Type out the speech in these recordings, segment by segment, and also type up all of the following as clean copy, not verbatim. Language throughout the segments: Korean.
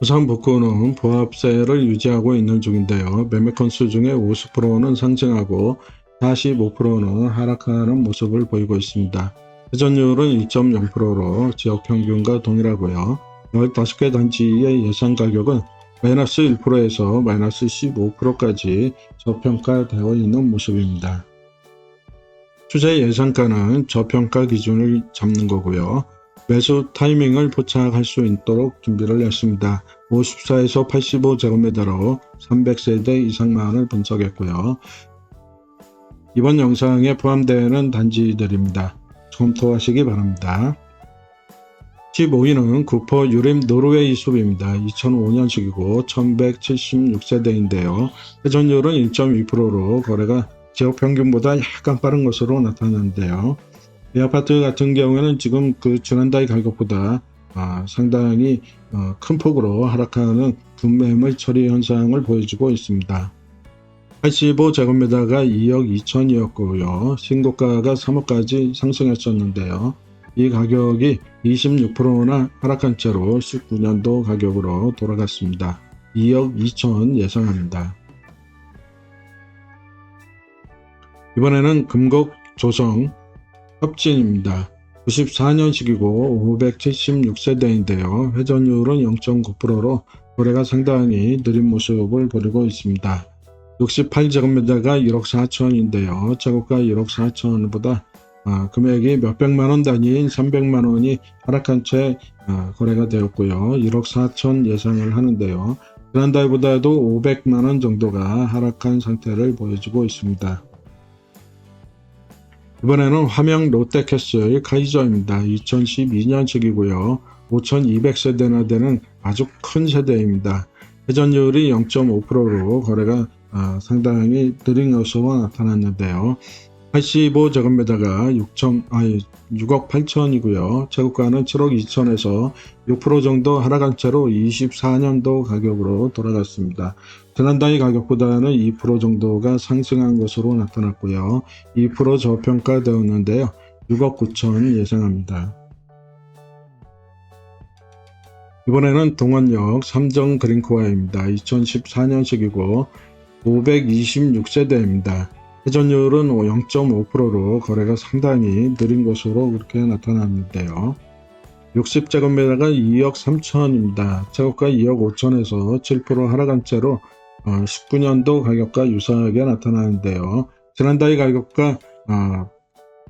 부산 북구는 보합세를 유지하고 있는 중인데요. 매매 건수 중에 50%는 상승하고 45%는 하락하는 모습을 보이고 있습니다. 회전율은 2.0%로 지역 평균과 동일하고요. 15개 단지의 예상 가격은 마이너스 1%에서 마이너스 15%까지 저평가되어 있는 모습입니다. 투자 예상가는 저평가 기준을 잡는 거고요. 매수 타이밍을 포착할 수 있도록 준비를 했습니다. 54에서 85제곱미터로 300세대 이상만을 분석했고요. 이번 영상에 포함되는 단지들입니다. 검토하시기 바랍니다. 15위는 구포 유림 노르웨이 숲입니다. 2005년식이고 1176세대인데요. 회전율은 1.2%로 거래가 지역 평균보다 약간 빠른 것으로 나타나는데요. 이 아파트 같은 경우에는 지금 그 지난달 가격보다 상당히 큰 폭으로 하락하는 분매물 처리 현상을 보여주고 있습니다. 85제곱미터가 2억 2천이었고요. 신고가가 3억까지 상승했었는데요. 이 가격이 26%나 하락한 채로 19년도 가격으로 돌아갔습니다. 2억 2천 예상합니다. 이번에는 금곡 조성 협진입니다. 94년식이고 576세대인데요. 회전율은 0.9%로 거래가 상당히 느린 모습을 보이고 있습니다. 68제곱미터가 1억 4천인데요. 최고가 1억 4천보다 금액이 몇백만원 단위인 300만원이 하락한 채 거래가 되었고요. 1억 4천 예상을 하는데요. 지난달보다도 500만원 정도가 하락한 상태를 보여주고 있습니다. 이번에는 화명 롯데캐슬 카이저입니다. 2012년식이고요. 5200세대나 되는 아주 큰 세대입니다. 회전율이 0.5%로 거래가 상당히 느린 것으로 나타났는데요. 85제곱미터가 6억 8천이고요. 최고가는 7억 2천에서 6% 정도 하락한 채로 24년도 가격으로 돌아갔습니다. 지난달 가격보다는 2% 정도가 상승한 것으로 나타났고요. 2% 저평가되었는데요. 6억 9천 예상합니다. 이번에는 동원역 삼정 그린코아입니다. 2014년식이고 526세대입니다. 회전율은 0.5%로 거래가 상당히 느린 것으로 그렇게 나타났는데요. 60제곱미터가 2억 3천입니다. 최고가 2억 5천에서 7% 하락한 채로 19년도 가격과 유사하게 나타나는데요. 지난달 가격과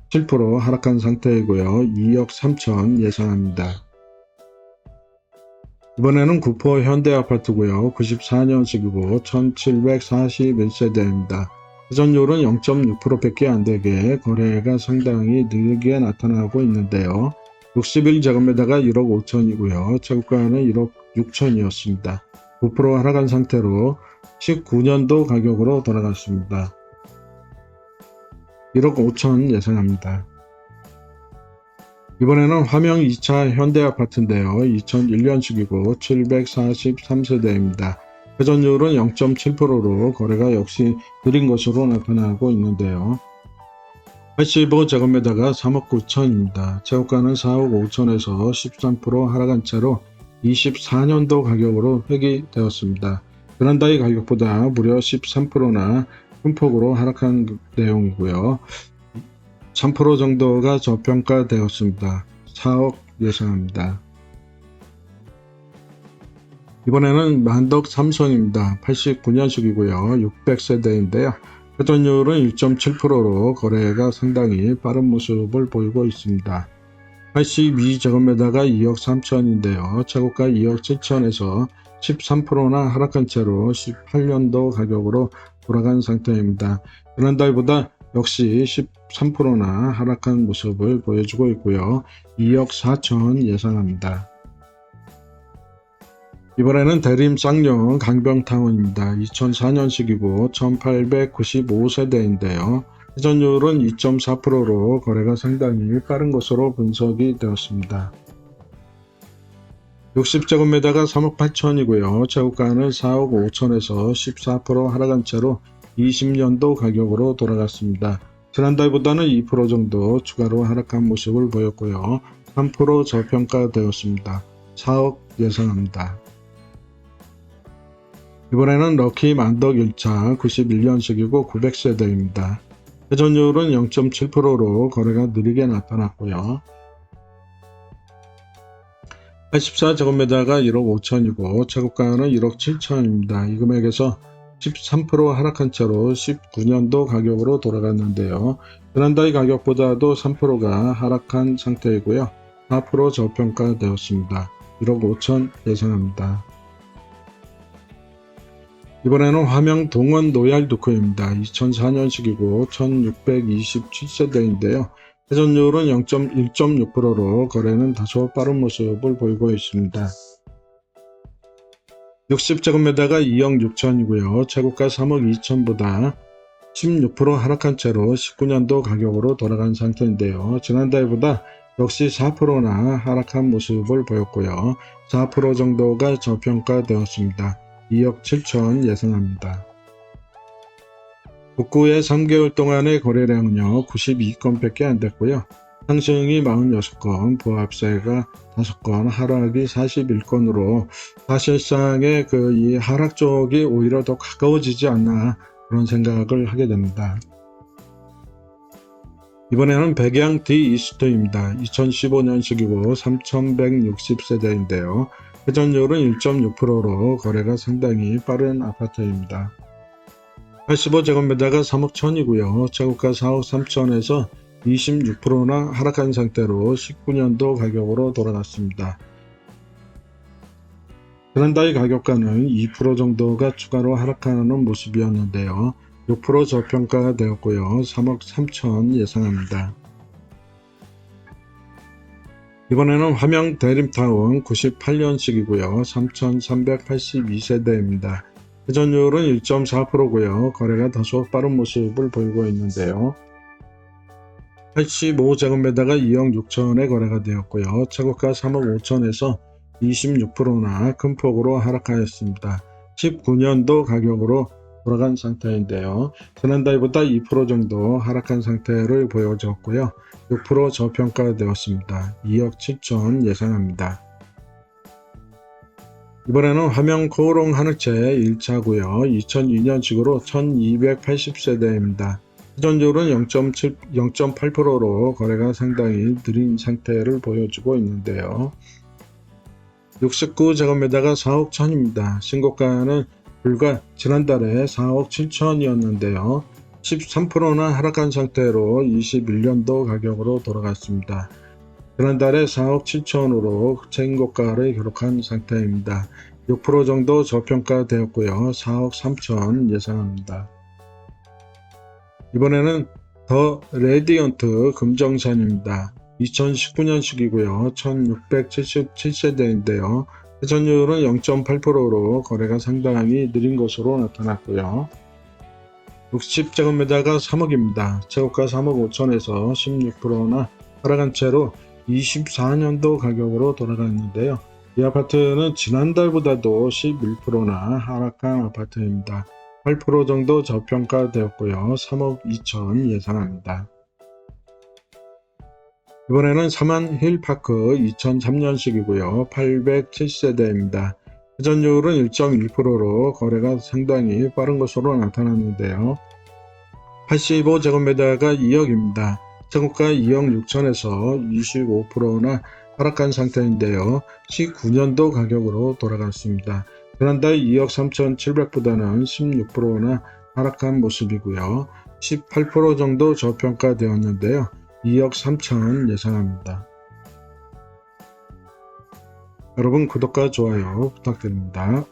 7% 하락한 상태이고요. 2억 3천 예상합니다. 이번에는 구포 현대아파트고요. 94년식이고 1741세대입니다. 회전율은 0.6%밖에 안되게 거래가 상당히 느리게 나타나고 있는데요. 61제곱미터가 1억 5천이고요. 최고가는 1억 6천이었습니다. 9% 하락한 상태로 19년도 가격으로 돌아갔습니다. 1억 5천 예상합니다. 이번에는 화명 2차 현대아파트인데요. 2001년식이고 743세대입니다. 회전율은 0.7%로 거래가 역시 느린 것으로 나타나고 있는데요. 85제곱미터가 3억 9천입니다. 최고가는 4억 5천에서 13% 하락한 채로 24년도 가격으로 회귀되었습니다. 지난달 가격보다 무려 13%나 큰 폭으로 하락한 내용이고요. 3% 정도가 저평가되었습니다. 4억 예상합니다. 이번에는 만덕 삼성입니다. 89년식이고요. 600세대인데요. 회전율은 1.7%로 거래가 상당히 빠른 모습을 보이고 있습니다. 82제곱미터가 2억 3천인데요. 최고가 2억 7천에서 13%나 하락한 채로 18년도 가격으로 돌아간 상태입니다. 지난달보다 역시 13%나 하락한 모습을 보여주고 있고요. 2억 4천 예상합니다. 이번에는 대림 쌍용 강병타운입니다. 2004년식이고 1895세대인데요. 회전율은 2.4%로 거래가 상당히 빠른 것으로 분석이 되었습니다. 60제곱미터가 3억 8천이고요. 최고가는 4억 5천에서 14% 하락한 채로 20년도 가격으로 돌아갔습니다. 지난달보다는 2% 정도 추가로 하락한 모습을 보였고요. 3% 저평가되었습니다. 4억 예상합니다. 이번에는 럭키 만덕 1차 91년식이고 900세대입니다. 회전율은 0.7%로 거래가 느리게 나타났고요. 84제곱미터가 1억 5천이고 최고가는 1억 7천입니다. 이 금액에서 13% 하락한 채로 19년도 가격으로 돌아갔는데요. 지난달 가격보다도 3%가 하락한 상태이고요. 4% 저평가되었습니다. 1억 5천 예상합니다. 이번에는 화명 동원 노얄 두코입니다. 2004년식이고 1627세대인데요. 회전율은 1.6%로 거래는 다소 빠른 모습을 보이고 있습니다. 60제곱미터가 2억 6천이고요. 최고가 3억 2천보다 16% 하락한 채로 19년도 가격으로 돌아간 상태인데요. 지난달보다 역시 4%나 하락한 모습을 보였고요. 4% 정도가 저평가되었습니다. 2억 7천 예상합니다. 북구의 3개월 동안의 거래량은요 92건밖에 안 됐고요. 상승이 46건, 부합세가 5건, 하락이 41건으로 사실상의 이 하락 쪽이 오히려 더 가까워지지 않나 그런 생각을 하게 됩니다. 이번에는 백양 D 이스트입니다. 2015년식이고 3160세대인데요. 회전율은 1.6%로 거래가 상당히 빠른 아파트입니다. 85제곱미터가 3억 1천이고요. 최고가 4억 3천에서 26%나 하락한 상태로 19년도 가격으로 돌아갔습니다. 지난달 가격과는 2% 정도가 추가로 하락하는 모습이었는데요. 6% 저평가가 되었고요. 3억 3천 예상합니다. 이번에는 화명 대림타운 98년식이고요. 3382세대입니다. 회전율은 1.4%고요. 거래가 다소 빠른 모습을 보이고 있는데요. 85제곱미터가 2억 6천에 거래가 되었고요. 최고가 3억 5천에서 26%나 큰 폭으로 하락하였습니다. 19년도 가격으로 돌아간 상태인데요. 지난달보다 2% 정도 하락한 상태를 보여줬고요. 6% 저평가되었습니다. 2억 7천 예상합니다. 이번에는 화명 코오롱 하늘채 1차고요. 2002년식으로 1280세대입니다. 회전율은 0.8%로 거래가 상당히 느린 상태를 보여주고 있는데요. 69제곱미터가 4억 1천입니다. 신고가는 불과 지난달에 4억 7천이었는데요. 13%나 하락한 상태로 21년도 가격으로 돌아갔습니다. 지난달에 4억 7천으로 최고가를 기록한 상태입니다. 6% 정도 저평가되었고요. 4억 3천 예상합니다. 이번에는 더 레디언트 금정산입니다. 2019년식이고요. 1677세대인데요. 회전율은 0.8%로 거래가 상당히 느린 것으로 나타났고요. 60제곱미터가 3억입니다. 최고가 3억 5천에서 16%나 하락한 채로 24년도 가격으로 돌아갔는데요. 이 아파트는 지난달보다도 11%나 하락한 아파트입니다. 8% 정도 저평가되었고요. 3억 2천 예상합니다. 이번에는 사만 힐파크 2003년식이고요. 807세대입니다. 회전율은 1.1%로 거래가 상당히 빠른 것으로 나타났는데요. 85제곱미터가 2억입니다. 최고가 2억 6천에서 25%나 하락한 상태인데요. 19년도 가격으로 돌아갔습니다. 지난달 2억 3,700보다는 16%나 하락한 모습이고요. 18% 정도 저평가되었는데요. 2억 3천 예상합니다. 여러분 구독과 좋아요 부탁드립니다.